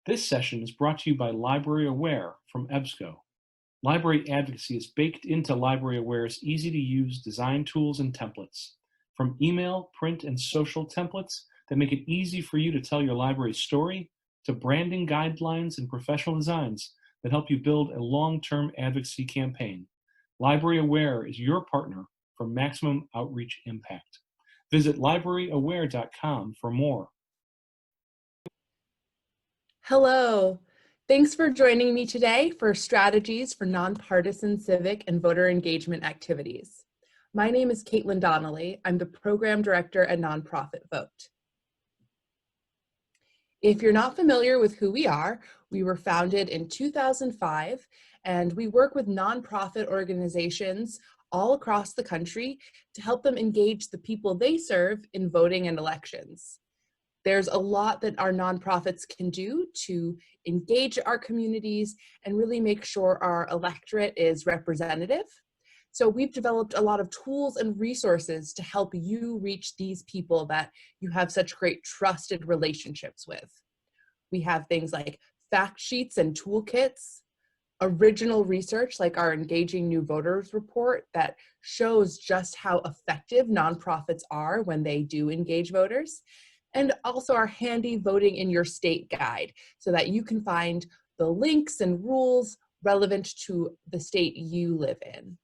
This session is brought to you by Library Aware from EBSCO. Library advocacy is baked into Library Aware's easy-to-use design tools and templates. From email, print, and social templates that make it easy for you to tell your library's story, to branding guidelines and professional designs that help you build a long-term advocacy campaign. Library Aware is your partner for maximum outreach impact. Visit libraryaware.com for more. Hello, thanks for joining me today for Strategies for Nonpartisan Civic and Voter Engagement Activities. My name is Caitlin Donnelly. I'm the Program Director at Nonprofit Vote. If you're not familiar with who we were founded in 2005, and we work with nonprofit organizations all across the country to help them engage the people they serve in voting and elections. There's a lot that our nonprofits can do to engage our communities and really make sure our electorate is representative. So we've developed a lot of tools and resources to help you reach these people that you have such great trusted relationships with. We have things like fact sheets and toolkits, original research like our Engaging New Voters report that shows just how effective nonprofits are when they do engage voters, and also our handy Voting in Your State guide so that you can find the links and rules relevant to the state you live in.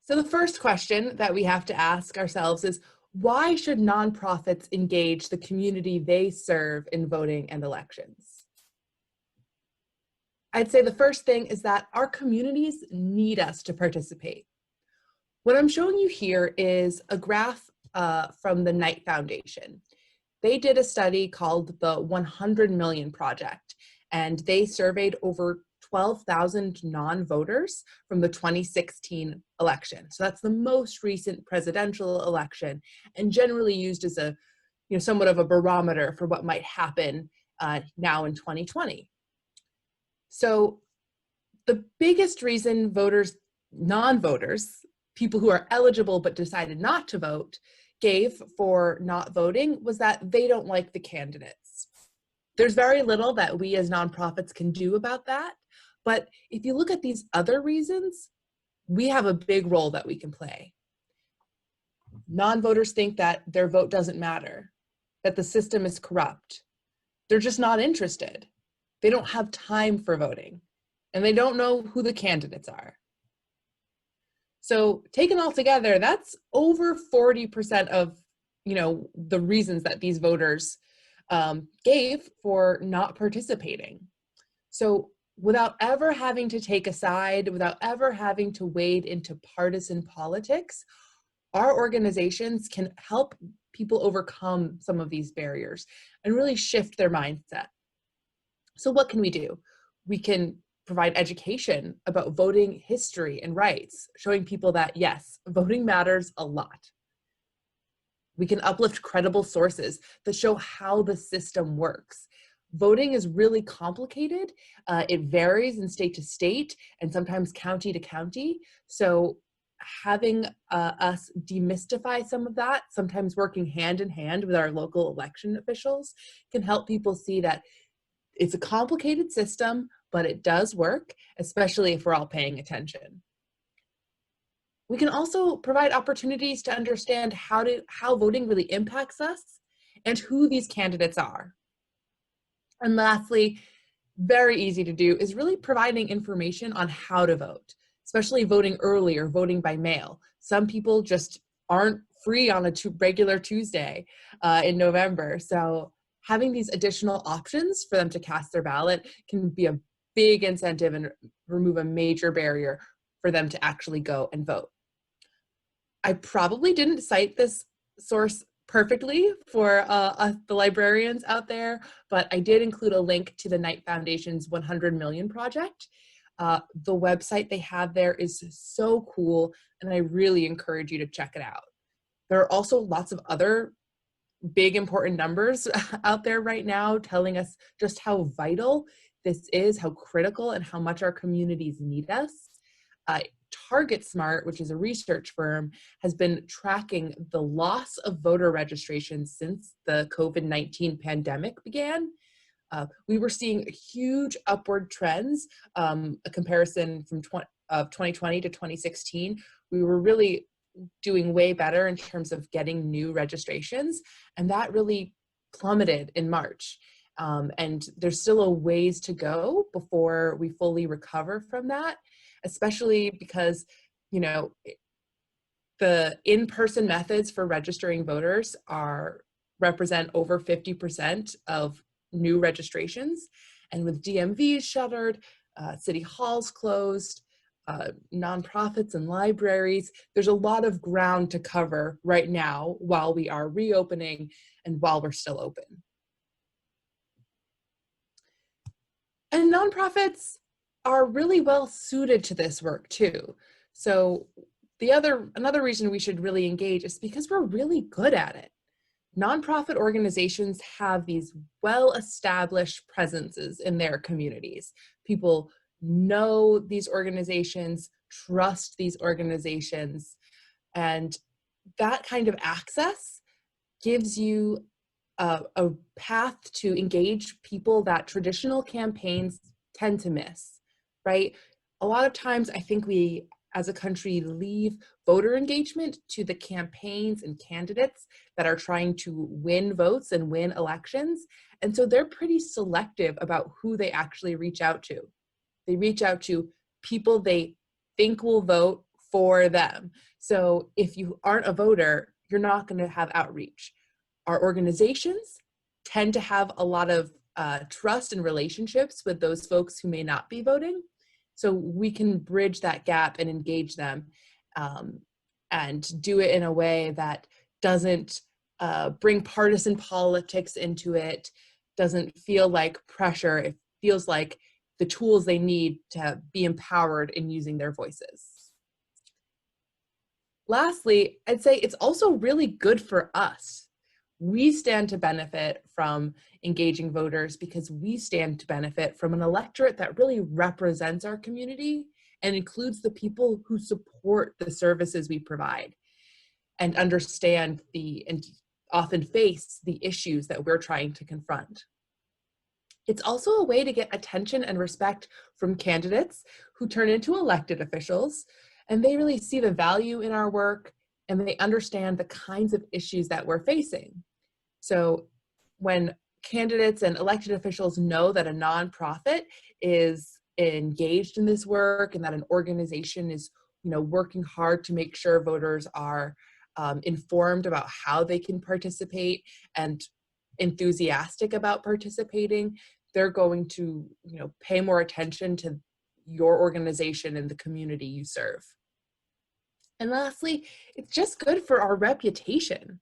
So the first question that we have to ask ourselves is, why should nonprofits engage the community they serve in voting and elections? I'd say the first thing is that our communities need us to participate. What I'm showing you here is a graph from the Knight Foundation. They did a study called the 100 Million Project, and they surveyed over 12,000 non-voters from the 2016 election. So that's the most recent presidential election, and generally used as a, somewhat of a barometer for what might happen now in 2020. So the biggest reason non-voters, people who are eligible but decided not to vote, gave for not voting was that they don't like the candidates. There's very little that we as nonprofits can do about that, but if you look at these other reasons, we have a big role that we can play. Non-voters think that their vote doesn't matter, that the system is corrupt. They're just not interested. They don't have time for voting, and they don't know who the candidates are. So taken all together, that's over 40% of the reasons that these voters gave for not participating. So without ever having to take a side, without ever having to wade into partisan politics, our organizations can help people overcome some of these barriers and really shift their mindset. So what can we do? We can provide education about voting history and rights, showing people that, yes, voting matters a lot. We can uplift credible sources that show how the system works. Voting is really complicated. It varies in state to state and sometimes county to county. So having us demystify some of that, sometimes working hand in hand with our local election officials, can help people see that it's a complicated system, but it does work, especially if we're all paying attention. We can also provide opportunities to understand how voting really impacts us and who these candidates are. And lastly, very easy to do, is really providing information on how to vote, especially voting early or voting by mail. Some people just aren't free on a regular Tuesday in November. So having these additional options for them to cast their ballot can be a big incentive and remove a major barrier for them to actually go and vote. I probably didn't cite this source perfectly for the librarians out there, but I did include a link to the Knight Foundation's 100 Million Project. The website they have there is so cool, and I really encourage you to check it out. There are also lots of other big important numbers out there right now telling us just how vital this is, how critical, and how much our communities need us. Target Smart, which is a research firm, has been tracking the loss of voter registration since the COVID-19 pandemic began. We were seeing huge upward trends, a comparison from 2020 to 2016. We were really doing way better in terms of getting new registrations, and that really plummeted in March. And there's still a ways to go before we fully recover from that, especially because, you know, the in-person methods for registering voters represent over 50% of new registrations. And with DMVs shuttered, city halls closed, nonprofits and libraries, there's a lot of ground to cover right now while we are reopening and while we're still open. And nonprofits are really well suited to this work too. So another reason we should really engage is because we're really good at it. Nonprofit organizations have these well-established presences in their communities. People know these organizations, trust these organizations, and that kind of access gives you a path to engage people that traditional campaigns tend to miss, right? A lot of times I think we as a country leave voter engagement to the campaigns and candidates that are trying to win votes and win elections. And so they're pretty selective about who they actually reach out to. They reach out to people they think will vote for them. So if you aren't a voter, you're not going to have outreach. Our organizations tend to have a lot of trust and relationships with those folks who may not be voting. So we can bridge that gap and engage them and do it in a way that doesn't bring partisan politics into it, doesn't feel like pressure. It feels like the tools they need to be empowered in using their voices. Lastly, I'd say it's also really good for us. We stand to benefit from engaging voters because we stand to benefit from an electorate that really represents our community and includes the people who support the services we provide and understand and often face the issues that we're trying to confront. It's also a way to get attention and respect from candidates who turn into elected officials, and they really see the value in our work and they understand the kinds of issues that we're facing. So when candidates and elected officials know that a nonprofit is engaged in this work and that an organization is, working hard to make sure voters are informed about how they can participate and enthusiastic about participating, they're going to, pay more attention to your organization and the community you serve. And lastly, it's just good for our reputation.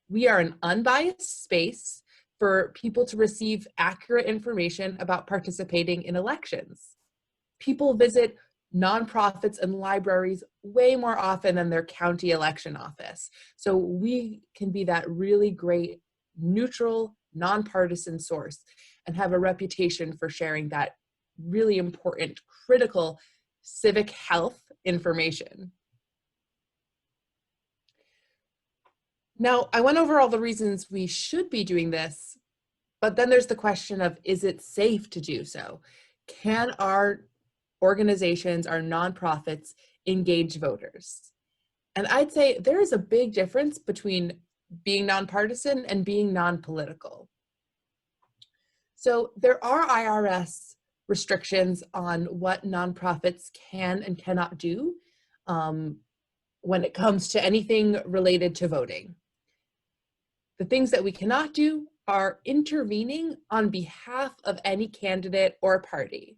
We are an unbiased space for people to receive accurate information about participating in elections. People visit nonprofits and libraries way more often than their county election office. So we can be that really great, neutral, nonpartisan source and have a reputation for sharing that really important, critical civic health information. Now, I went over all the reasons we should be doing this, but then there's the question of, is it safe to do so? Can our organizations, our nonprofits, engage voters? And I'd say there is a big difference between being nonpartisan and being non-political. So there are IRS restrictions on what nonprofits can and cannot do when it comes to anything related to voting. The things that we cannot do are intervening on behalf of any candidate or party.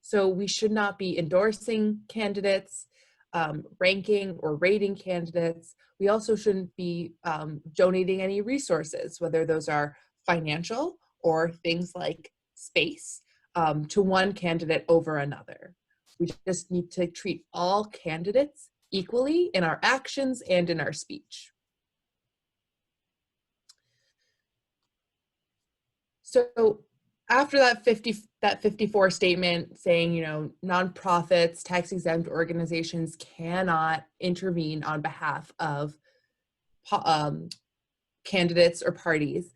So we should not be endorsing candidates, ranking or rating candidates. We also shouldn't be donating any resources, whether those are financial or things like space, to one candidate over another. We just need to treat all candidates equally in our actions and in our speech. So after that 54 statement saying, you know, nonprofits, tax exempt organizations cannot intervene on behalf of candidates or parties.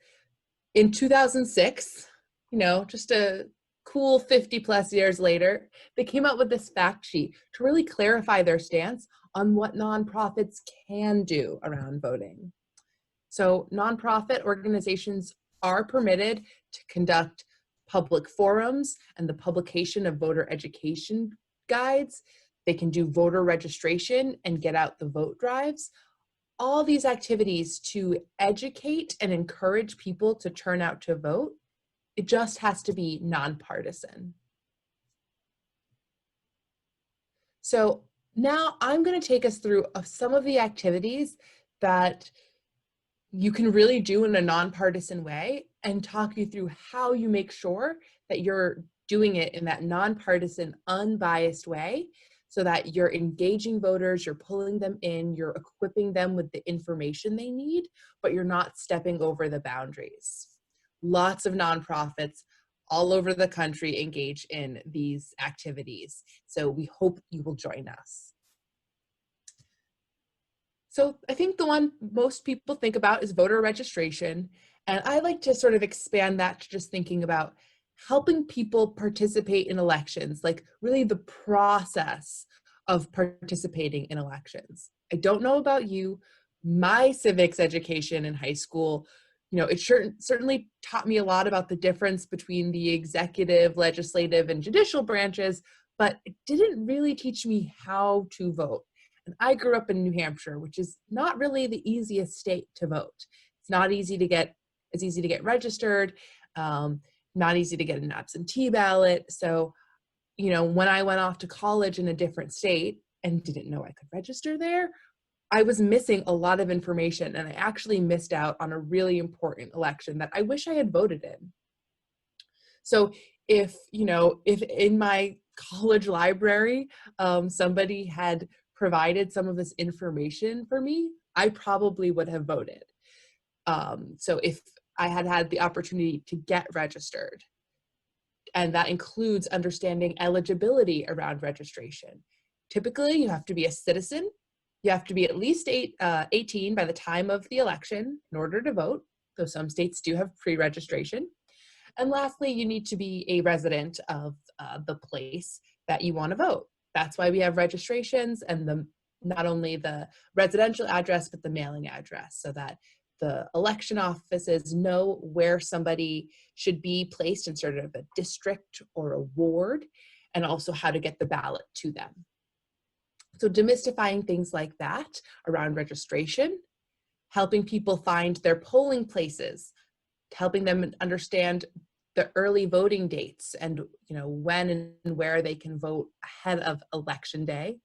In 2006, you know, just a cool 50 plus years later, they came out with this fact sheet to really clarify their stance on what nonprofits can do around voting. So nonprofit organizations are permitted to conduct public forums and the publication of voter education guides. They can do voter registration and get out the vote drives. All these activities to educate and encourage people to turn out to vote. It just has to be nonpartisan. So now I'm going to take us through some of the activities that you can really do in a nonpartisan way and talk you through how you make sure that you're doing it in that nonpartisan, unbiased way so that you're engaging voters, you're pulling them in, you're equipping them with the information they need, but you're not stepping over the boundaries. Lots of nonprofits all over the country engage in these activities. So we hope you will join us. So I think the one most people think about is voter registration. And I like to sort of expand that to just thinking about helping people participate in elections, like really the process of participating in elections. I don't know about you, my civics education in high school, you know, it certainly taught me a lot about the difference between the executive, legislative, and judicial branches, but it didn't really teach me how to vote. And I grew up in New Hampshire, which is not really the easiest state to vote. It's not easy to get, it's easy to get registered, not easy to get an absentee ballot. So, you know, when I went off to college in a different state and didn't know I could register there, I was missing a lot of information, and I actually missed out on a really important election that I wish I had voted in. So if, you know, if in my college library, somebody had provided some of this information for me, I probably would have voted. So if I had had the opportunity to get registered, and that includes understanding eligibility around registration. Typically, you have to be a citizen. You have to be at least 18 by the time of the election in order to vote, though some states do have pre-registration. And lastly, you need to be a resident of the place that you want to vote. That's why we have registrations and not only the residential address, but the mailing address, so that the election offices know where somebody should be placed in sort of a district or a ward, and also how to get the ballot to them. So demystifying things like that around registration, helping people find their polling places, helping them understand the early voting dates and, you know, when and where they can vote ahead of election day.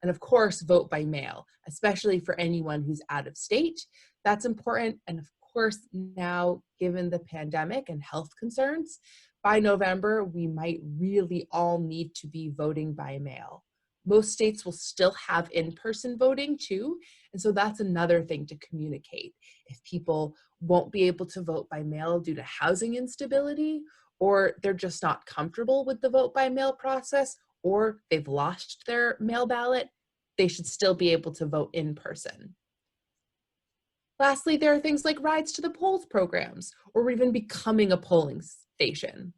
And of course, vote by mail, especially for anyone who's out of state. That's important. And of course, now, given the pandemic and health concerns, by November, we might really all need to be voting by mail. Most states will still have in-person voting too. And so that's another thing to communicate. If people won't be able to vote by mail due to housing instability, or they're just not comfortable with the vote by mail process, or they've lost their mail ballot, they should still be able to vote in person. Lastly, there are things like rides to the polls programs, or even becoming a polling station.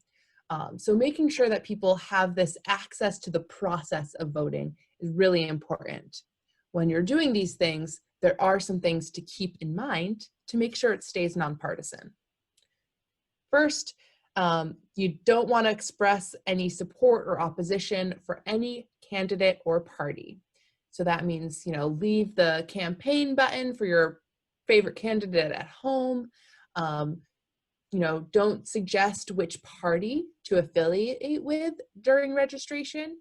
So making sure that people have this access to the process of voting is really important. When you're doing these things, there are some things to keep in mind to make sure it stays nonpartisan. First, you don't want to express any support or opposition for any candidate or party. So that means, you know, leave the campaign button for your favorite candidate at home. You know, don't suggest which party to affiliate with during registration.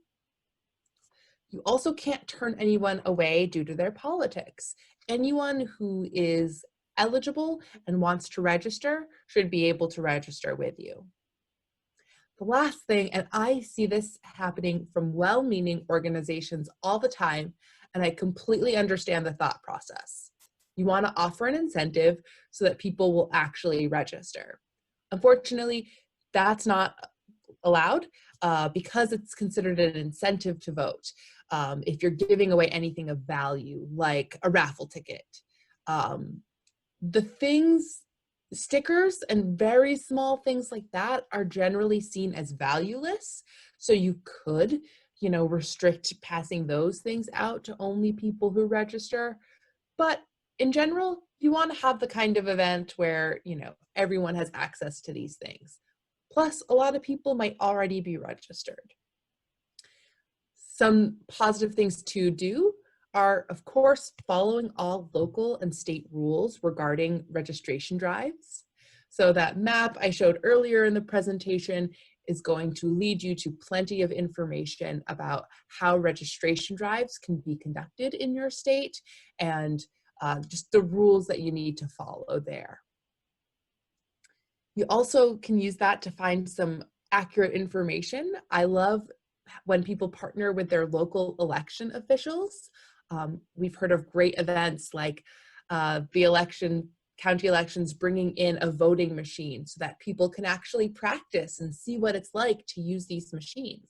You also can't turn anyone away due to their politics. Anyone who is eligible and wants to register should be able to register with you. The last thing, and I see this happening from well-meaning organizations all the time, and I completely understand the thought process. You want to offer an incentive so that people will actually register. Unfortunately, that's not allowed because it's considered an incentive to vote. If you're giving away anything of value, like a raffle ticket, the things, stickers and very small things like that are generally seen as valueless. So you could, restrict passing those things out to only people who register. But in general, you want to have the kind of event where, everyone has access to these things. Plus, a lot of people might already be registered. Some positive things to do are, of course, following all local and state rules regarding registration drives. So that map I showed earlier in the presentation is going to lead you to plenty of information about how registration drives can be conducted in your state and just the rules that you need to follow there. You also can use that to find some accurate information. I love when people partner with their local election officials. We've heard of great events like county elections bringing in a voting machine so that people can actually practice and see what it's like to use these machines.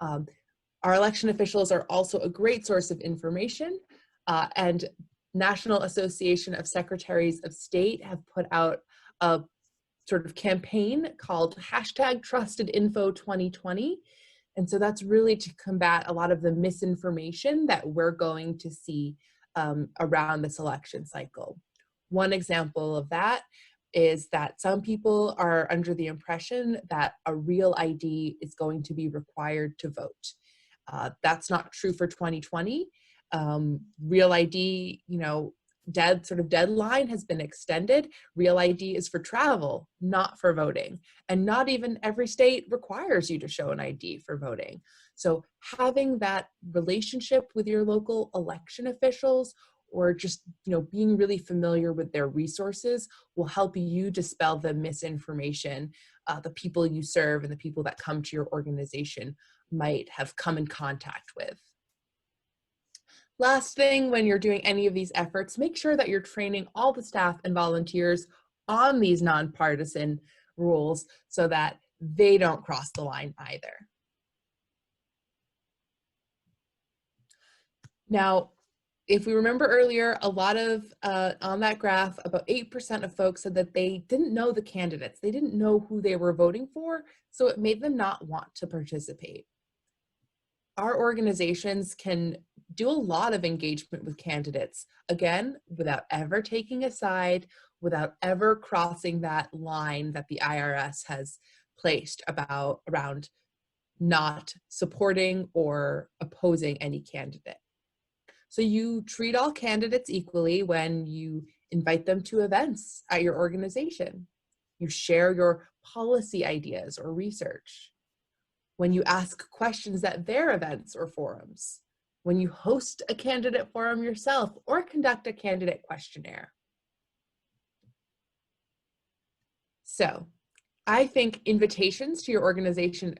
Our election officials are also a great source of information, and National Association of Secretaries of State have put out a sort of campaign called #TrustedInfo2020. And so that's really to combat a lot of the misinformation that we're going to see around this election cycle. One example of that is that some people are under the impression that a real ID is going to be required to vote. That's not true for 2020. Real ID, deadline has been extended. Real ID is for travel, not for voting. And not even every state requires you to show an ID for voting. So having that relationship with your local election officials, or just being really familiar with their resources, will help you dispel the misinformation the people you serve and the people that come to your organization might have come in contact with. Last thing, when you're doing any of these efforts, make sure that you're training all the staff and volunteers on these nonpartisan rules so that they don't cross the line either. Now, if we remember earlier, a lot of, on that graph, about 8% of folks said that they didn't know the candidates. They didn't know who they were voting for, so it made them not want to participate. Our organizations can do a lot of engagement with candidates, again, without ever taking a side, without ever crossing that line that the IRS has placed around not supporting or opposing any candidate. So you treat all candidates equally when you invite them to events at your organization. You share your policy ideas or research. When you ask questions at their events or forums, when you host a candidate forum yourself or conduct a candidate questionnaire. So I think invitations to your organization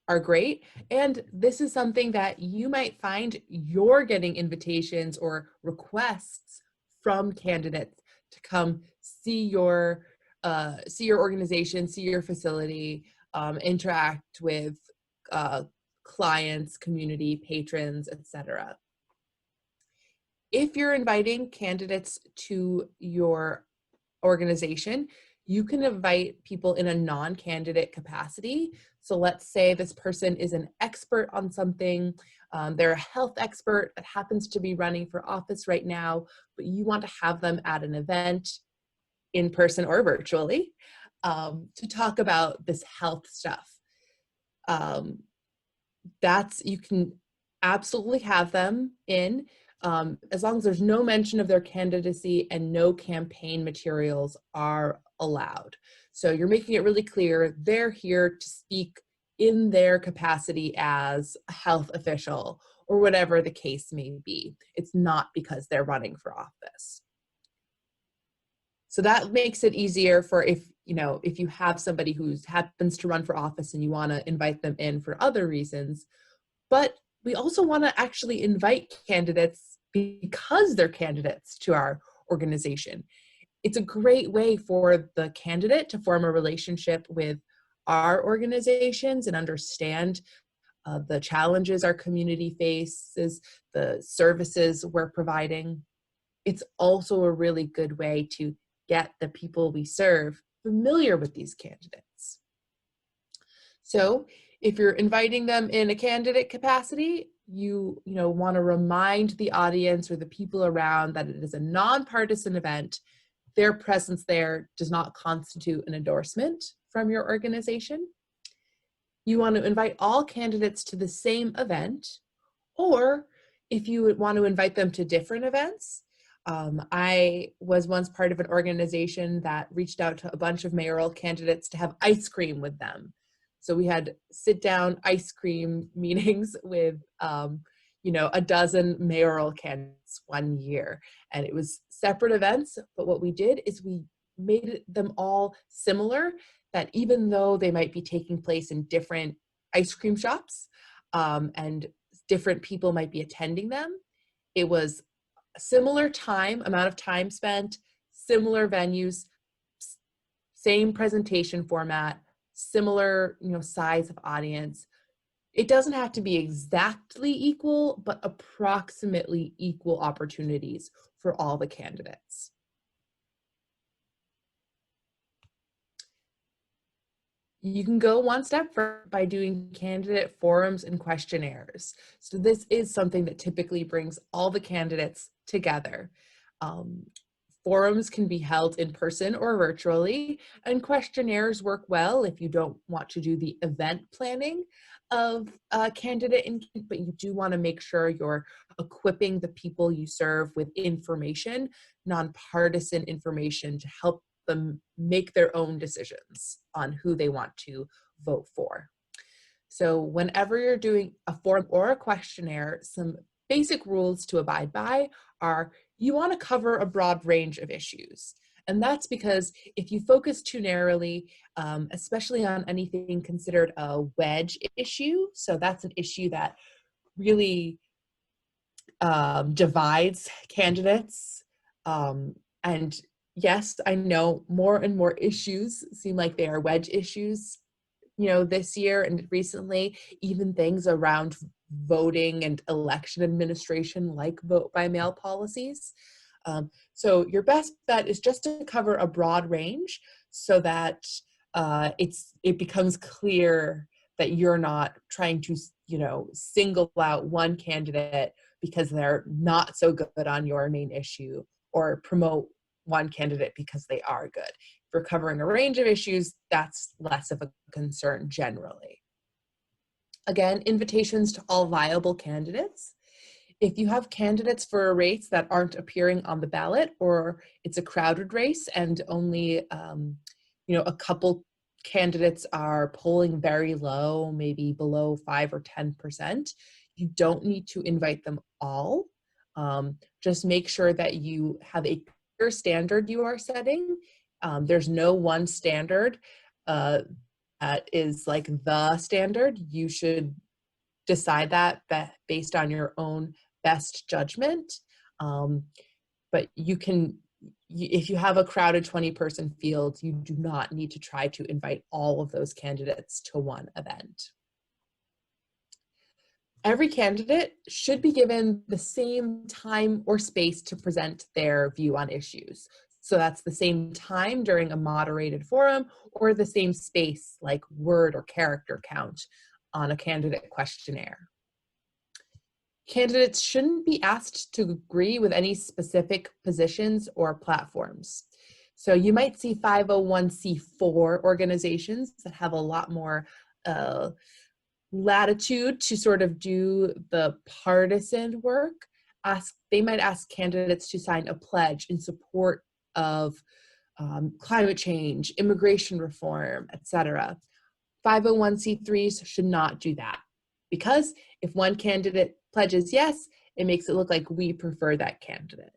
are great, and this is something that you might find you're getting invitations or requests from candidates to come see your organization, see your facility, interact with clients, community, patrons, etc. If you're inviting candidates to your organization, you can invite people in a non-candidate capacity. So let's say this person is an expert on something, they're a health expert that happens to be running for office right now, but you want to have them at an event in person or virtually to talk about this health stuff. You can absolutely have them in, as long as there's no mention of their candidacy and no campaign materials are allowed. So you're making it really clear they're here to speak in their capacity as a health official or whatever the case may be. It's not because they're running for office. So that makes it easier for if you have somebody who happens to run for office and you want to invite them in for other reasons. But we also want to actually invite candidates because they're candidates to our organization. It's a great way for the candidate to form a relationship with our organizations and understand the challenges our community faces, the services we're providing, it's also a really good way to get the people we serve familiar with these candidates. So if you're inviting them in a candidate capacity, you want to remind the audience or the people around that it is a nonpartisan event. Their presence there does not constitute an endorsement from your organization. You want to invite all candidates to the same event, or if you would want to invite them to different events. I was once part of an organization that reached out to a bunch of mayoral candidates to have ice cream with them. So we had sit-down ice cream meetings with, a dozen mayoral candidates one year. And it was separate events, but what we did is we made them all similar, that even though they might be taking place in different ice cream shops, and different people might be attending them, it was a similar amount of time spent, similar venues, same presentation format, similar, size of audience. It doesn't have to be exactly equal, but approximately equal opportunities for all the candidates. You can go one step further by doing candidate forums and questionnaires. So this is something that typically brings all the candidates together. Forums can be held in person or virtually, and questionnaires work well if you don't want to do the event planning of a candidate, but you do want to make sure you're equipping the people you serve with information, nonpartisan information, to help them make their own decisions on who they want to vote for. So whenever you're doing a form or a questionnaire, some basic rules to abide by are you want to cover a broad range of issues. And that's because if you focus too narrowly, especially on anything considered a wedge issue, so that's an issue that really divides candidates. And yes, I know more and more issues seem like they are wedge issues, this year and recently, even things around voting and election administration like vote by mail policies. So your best bet is just to cover a broad range so that it becomes clear that you're not trying to, single out one candidate because they're not so good on your main issue, or promote one candidate because they are good. If you're covering a range of issues, that's less of a concern generally. Again, invitations to all viable candidates. If you have candidates for a race that aren't appearing on the ballot, or it's a crowded race and only a couple candidates are polling very low, maybe below 5 or 10%, you don't need to invite them all. Just make sure that you have a clear standard you are setting. There's no one standard that is like the standard. You should decide that based on your own best judgment. But if you have a crowded 20-person field, you do not need to try to invite all of those candidates to one event. Every candidate should be given the same time or space to present their view on issues. So that's the same time during a moderated forum, or the same space, like word or character count, on a candidate questionnaire. Candidates shouldn't be asked to agree with any specific positions or platforms. So you might see 501c4 organizations that have a lot more latitude to sort of do the partisan work. They might ask candidates to sign a pledge in support of climate change, immigration reform, etc. 501c3s should not do that, because if one candidate pledges yes, it makes it look like we prefer that candidate.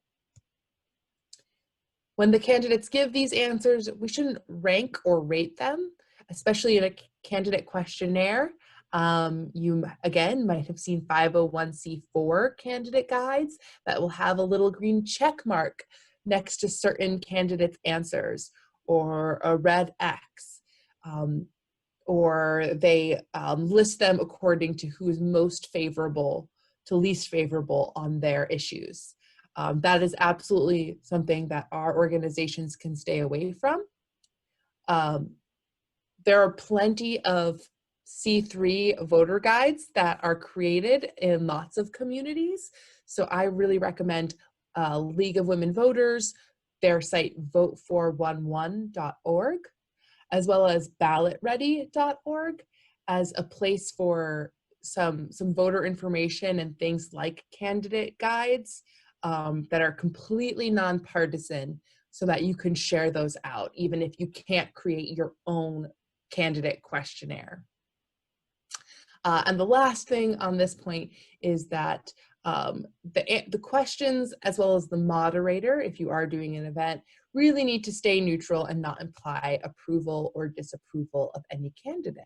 When the candidates give these answers, we shouldn't rank or rate them, especially in a candidate questionnaire. You, again, might have seen 501c4 candidate guides that will have a little green check mark next to certain candidates' answers, or a red X. or they list them according to who's most favorable to least favorable on their issues. That is absolutely something that our organizations can stay away from. There are plenty of C3 voter guides that are created in lots of communities. So I really recommend League of Women Voters, their site vote411.org, as well as ballotready.org as a place for some voter information and things like candidate guides that are completely nonpartisan, so that you can share those out, even if you can't create your own candidate questionnaire. And the last thing on this point is that the questions, as well as the moderator, if you are doing an event, really need to stay neutral and not imply approval or disapproval of any candidate.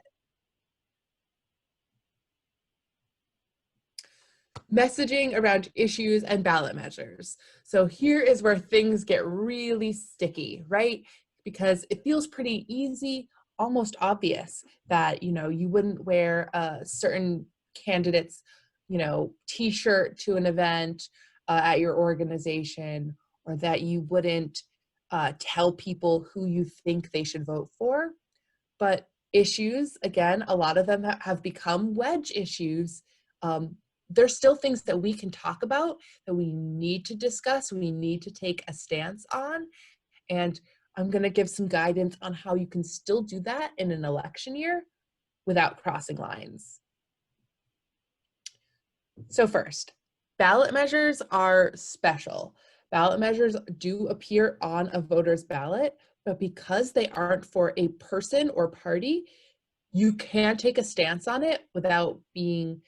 Messaging around issues and ballot measures. So here is where things get really sticky, right? Because it feels pretty easy, almost obvious that, you wouldn't wear a certain candidate's, t-shirt to an event at your organization, or that you wouldn't tell people who you think they should vote for. But issues, again, a lot of them have become wedge issues. There's still things that we can talk about, that we need to discuss, we need to take a stance on. And I'm going to give some guidance on how you can still do that in an election year without crossing lines. So first, ballot measures are special. Ballot measures do appear on a voter's ballot, but because they aren't for a person or party, you can take a stance on it without being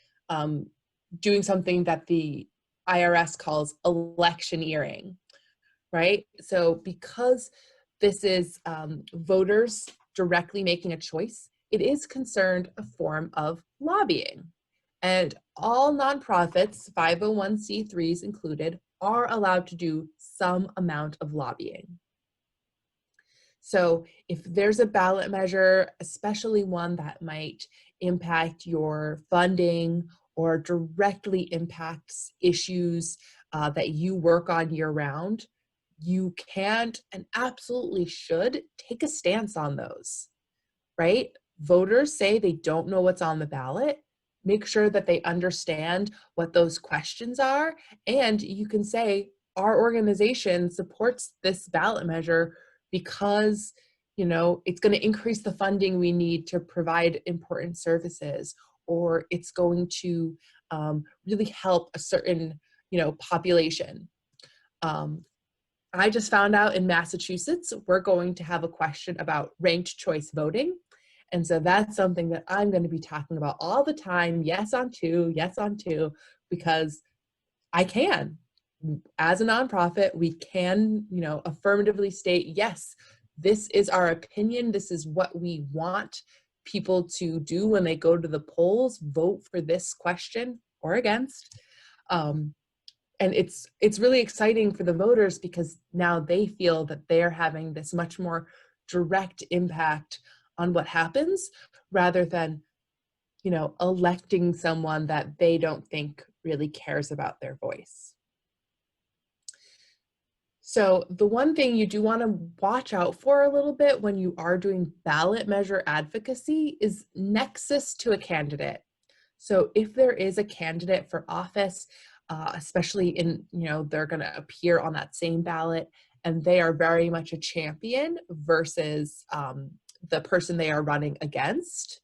doing something that the IRS calls electioneering, right? So because this is voters directly making a choice, it is concerned a form of lobbying. And all nonprofits, 501c3s included, are allowed to do some amount of lobbying. So if there's a ballot measure, especially one that might impact your funding or directly impacts issues that you work on year-round, you can and absolutely should take a stance on those, right? Voters say they don't know what's on the ballot. Make sure that they understand what those questions are, and you can say, our organization supports this ballot measure because it's going to increase the funding we need to provide important services, or it's going to really help a certain population. I just found out in Massachusetts we're going to have a question about ranked choice voting, and so that's something that I'm going to be talking about all the time. Yes on two, because I can. As a nonprofit, we can, affirmatively state, yes, this is our opinion. This is what we want people to do when they go to the polls, vote for this question or against. And it's really exciting for the voters, because now they feel that they're having this much more direct impact on what happens, rather than, electing someone that they don't think really cares about their voice. So the one thing you do want to watch out for a little bit when you are doing ballot measure advocacy is nexus to a candidate. So if there is a candidate for office, especially in, they're going to appear on that same ballot and they are very much a champion versus the person they are running against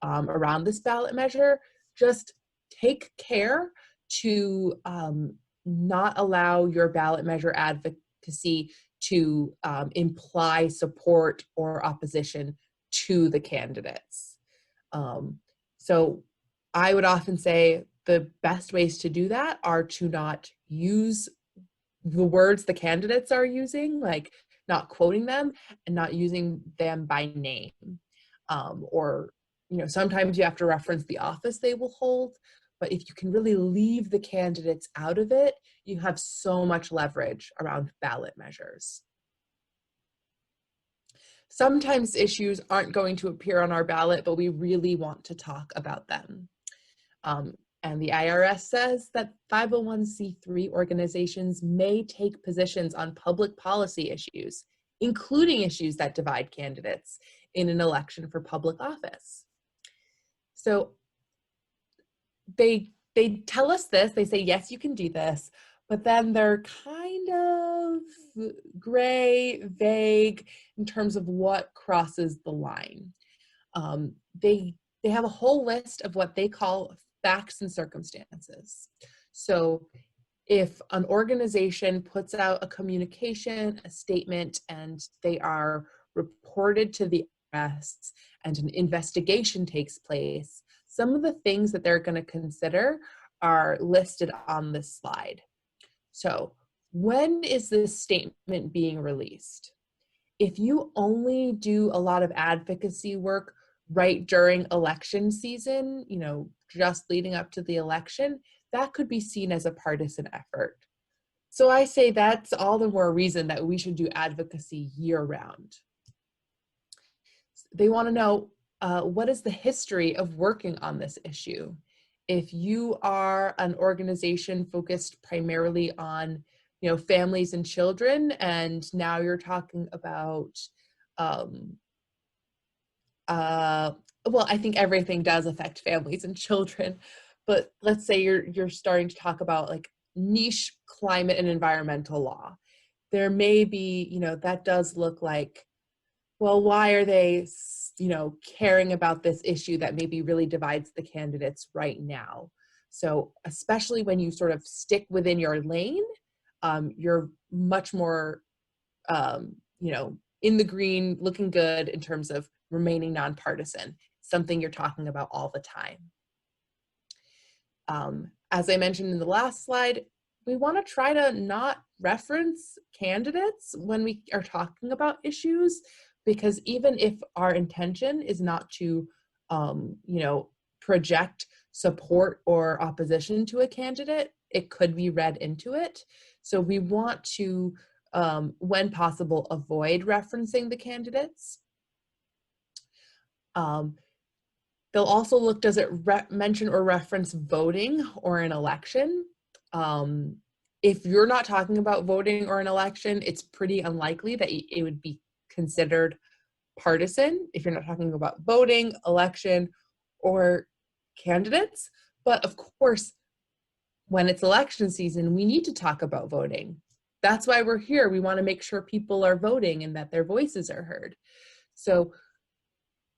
around this ballot measure, just take care to not allow your ballot measure advocacy to imply support or opposition to the candidates. So I would often say the best ways to do that are to not use the words the candidates are using, like not quoting them and not using them by name. Or, sometimes you have to reference the office they will hold, but if you can really leave the candidates out of it, you have so much leverage around ballot measures. Sometimes issues aren't going to appear on our ballot, but we really want to talk about them. And the IRS says that 501c3 organizations may take positions on public policy issues, including issues that divide candidates in an election for public office. So they tell us this, they say, yes, you can do this, but then they're kind of gray, vague in terms of what crosses the line. They have a whole list of what they call facts and circumstances. So if an organization puts out a communication, a statement, and they are reported to the IRS and an investigation takes place, some of the things that they're going to consider are listed on this slide. So when is this statement being released? If you only do a lot of advocacy work right during election season, just leading up to the election, that could be seen as a partisan effort. So I say that's all the more reason that we should do advocacy year-round. They want to know what is the history of working on this issue. If you are an organization focused primarily on families and children, and now you're talking about well, I think everything does affect families and children, but let's say you're starting to talk about like niche climate and environmental law. There may be, that does look like, well, why are they, caring about this issue that maybe really divides the candidates right now? So especially when you sort of stick within your lane, you're much more, in the green, looking good in terms of remaining nonpartisan, something you're talking about all the time. As I mentioned in the last slide, we want to try to not reference candidates when we are talking about issues, because even if our intention is not to, project support or opposition to a candidate, it could be read into it. So we want to, when possible, avoid referencing the candidates. They'll also look, does it mention or reference voting or an election? If you're not talking about voting or an election, it's pretty unlikely that it would be considered partisan if you're not talking about voting, election, or candidates. But of course, when it's election season, we need to talk about voting. That's why we're here. We want to make sure people are voting and that their voices are heard. So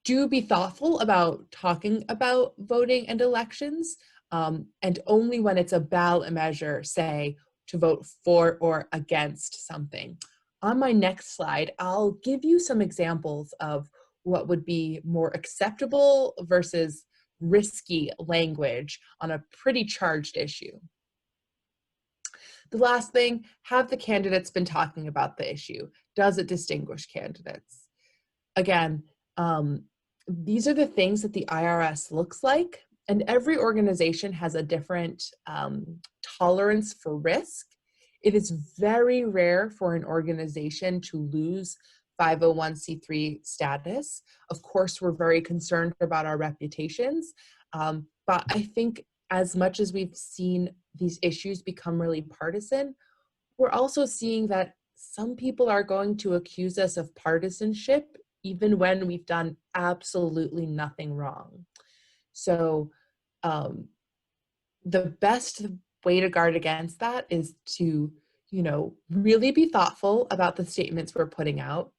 do be thoughtful about talking about voting and elections, and only when it's a ballot measure, say, to vote for or against something. On my next slide, I'll give you some examples of what would be more acceptable versus risky language on a pretty charged issue. The last thing, have the candidates been talking about the issue? Does it distinguish candidates? Again, these are the things that the IRS looks like, and every organization has a different tolerance for risk. It is very rare for an organization to lose 501c3 status. Of course, we're very concerned about our reputations, but I think as much as we've seen these issues become really partisan, we're also seeing that some people are going to accuse us of partisanship even when we've done absolutely nothing wrong. So the best way to guard against that is to, really be thoughtful about the statements we're putting out,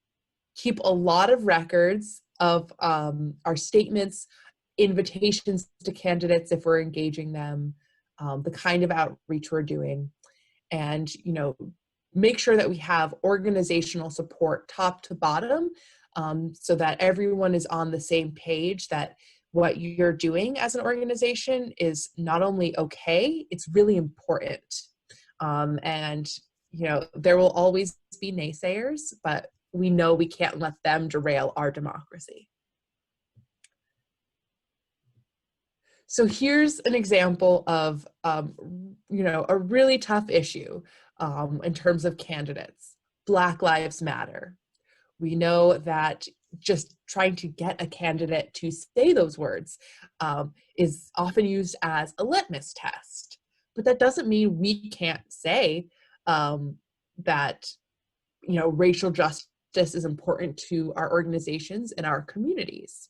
keep a lot of records of our statements, invitations to candidates if we're engaging them, the kind of outreach we're doing, and, make sure that we have organizational support top to bottom, so that everyone is on the same page, that what you're doing as an organization is not only okay, it's really important. And, there will always be naysayers, but we know we can't let them derail our democracy. So here's an example of, a really tough issue in terms of candidates. Black Lives Matter. We know that just trying to get a candidate to say those words is often used as a litmus test. But that doesn't mean we can't say that, racial justice is important to our organizations and our communities.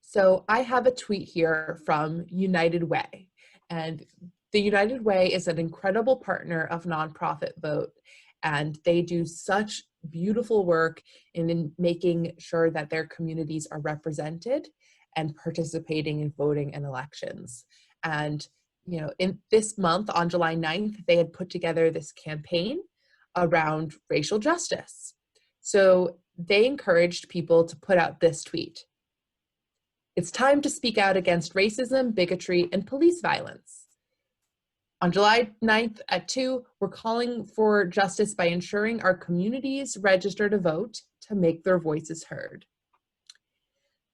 So I have a tweet here from United Way, and the United Way is an incredible partner of Nonprofit Vote, and they do such beautiful work in making sure that their communities are represented and participating in voting and elections. And, in this month, on July 9th, they had put together this campaign around racial justice. So they encouraged people to put out this tweet. It's time to speak out against racism, bigotry, and police violence. On July 9th at 2, we're calling for justice by ensuring our communities register to vote to make their voices heard.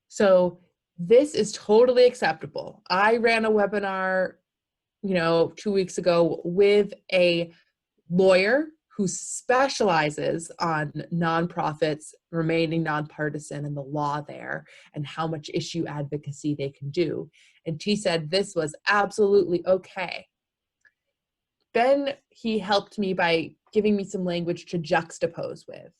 So this is totally acceptable. I ran a webinar, 2 weeks ago with a lawyer who specializes on nonprofits remaining nonpartisan and the law there and how much issue advocacy they can do. And she said this was absolutely okay. Then he helped me by giving me some language to juxtapose with.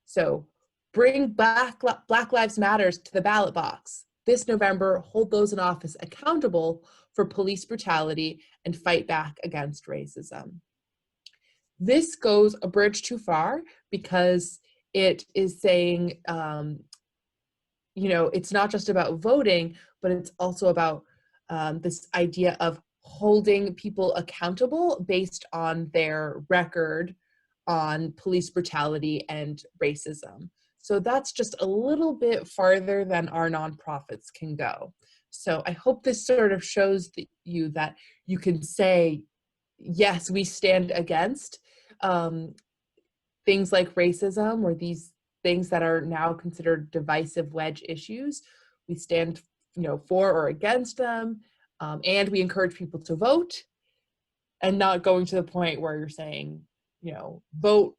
So bring Black Lives Matters to the ballot box. This November, hold those in office accountable for police brutality and fight back against racism. This goes a bridge too far because it is saying, it's not just about voting, but it's also about this idea of holding people accountable based on their record on police brutality and racism. So that's just a little bit farther than our nonprofits can go. So I hope this sort of shows you that you can say, yes, we stand against things like racism or these things that are now considered divisive wedge issues. We stand, for or against them, and we encourage people to vote, and not going to the point where you're saying, vote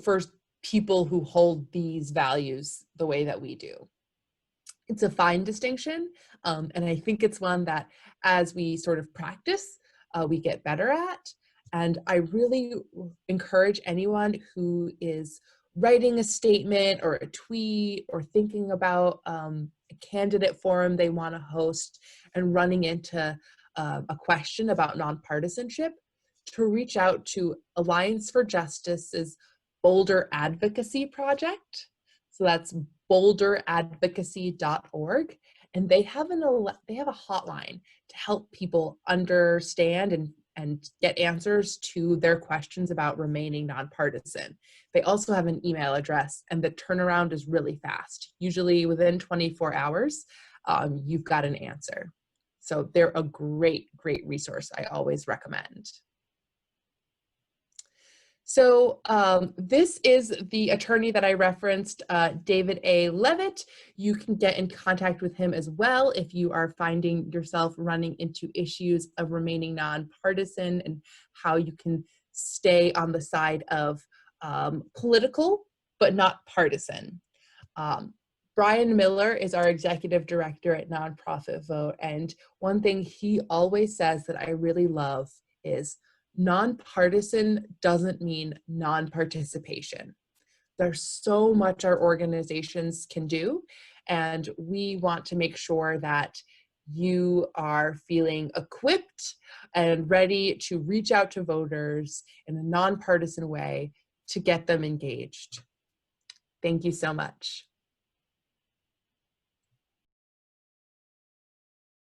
for people who hold these values the way that we do. It's a fine distinction, and I think it's one that as we sort of practice, we get better at. And I really encourage anyone who is writing a statement or a tweet or thinking about a candidate forum they want to host and running into a question about nonpartisanship to reach out to Alliance for Justice's Boulder Advocacy Project. So that's boulderadvocacy.org. And they have a hotline to help people understand and get answers to their questions about remaining nonpartisan. They also have an email address, and the turnaround is really fast. Usually within 24 hours, you've got an answer. So they're a great, great resource I always recommend. So this is the attorney that I referenced, David A. Levitt. You can get in contact with him as well if you are finding yourself running into issues of remaining nonpartisan and how you can stay on the side of political but not partisan. Brian Miller is our executive director at Nonprofit Vote, and one thing he always says that I really love is nonpartisan doesn't mean non-participation. There's so much our organizations can do, and we want to make sure that you are feeling equipped and ready to reach out to voters in a nonpartisan way to get them engaged. Thank you so much.